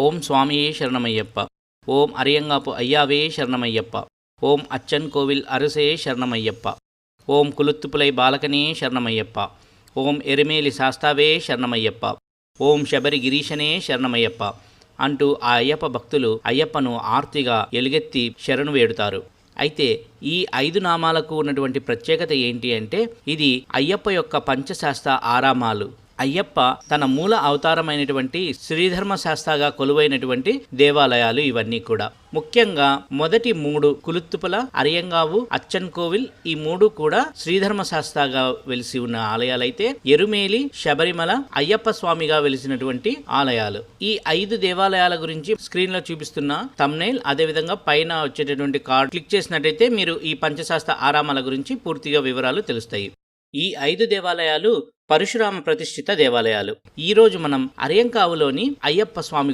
ఓం స్వామియే శరణమయ్యప్ప. ఓం అరియంగాపు అయ్యావే శరణమయ్యప్ప. ఓం అచ్చన్ కోవిల్ అరసే శరణమయ్యప్ప. ఓం కులుత్తుపులై బాలకనే శరణమయ్యప్ప. ఓం ఎరిమేలి శాస్తావే శరణమయ్యప్ప. ఓం శబరి గిరీశనే శరణమయ్యప్ప అంటూ ఆ అయ్యప్ప భక్తులు అయ్యప్పను ఆర్తిగా ఎలుగెత్తి శరణు వేడుతారు. అయితే ఈ 5 నామాలకు ఉన్నటువంటి ప్రత్యేకత ఏంటి అంటే, ఇది అయ్యప్ప యొక్క పంచశాస్త్ర ఆరామాలు. అయ్యప్ప తన మూల అవతారమైనటువంటి శ్రీధర్మ శాస్త్రగా కొలువైనటువంటి దేవాలయాలు ఇవన్నీ కూడా. ముఖ్యంగా మొదటి 3 కులుత్తుపుల, అరియంగావు, అచ్చన్ కోవిల్, ఈ 3 కూడా శ్రీధర్మ శాస్త్రగా వెలిసి ఉన్న ఆలయాలైతే, ఎరుమేలి, శబరిమల అయ్యప్ప స్వామిగా వెలిసినటువంటి ఆలయాలు. ఈ 5 దేవాలయాల గురించి స్క్రీన్ లో చూపిస్తున్న థంబ్నెయిల్, అదేవిధంగా పైన వచ్చేటటువంటి కార్డ్ క్లిక్ చేసినట్టయితే మీరు ఈ పంచశాస్త్ర ఆరామాల గురించి పూర్తిగా వివరాలు తెలుస్తాయి. ఈ 5 దేవాలయాలు పరశురామ ప్రతిష్ఠిత దేవాలయాలు. ఈరోజు మనం అరియంకావులోని అయ్యప్ప స్వామి